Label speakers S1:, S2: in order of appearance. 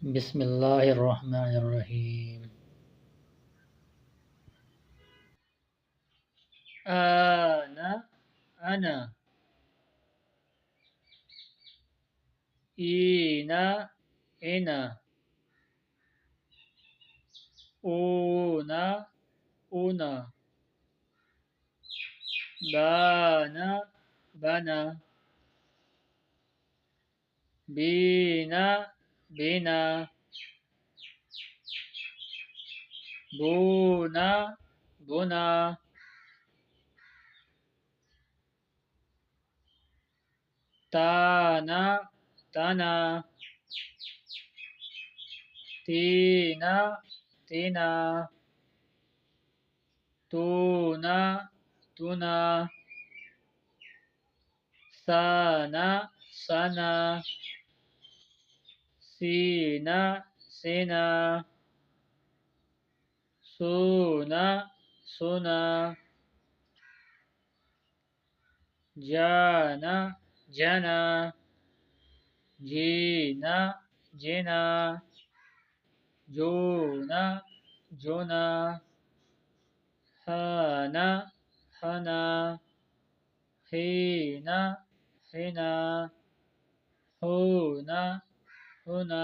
S1: बिस्मिल्लाहिर्रहमानिर्रहीम। आना अना, ईना इना, ऊना उना, बाना बना, बीना बिना, बूना बुना, ताना तना, तीना तीना, तूना तुना, साना सना, सीना सेना, सूना सुना, जाना जना, जीना जिना, जोना जोना, हाना हना, हीना हिना, होना हुना।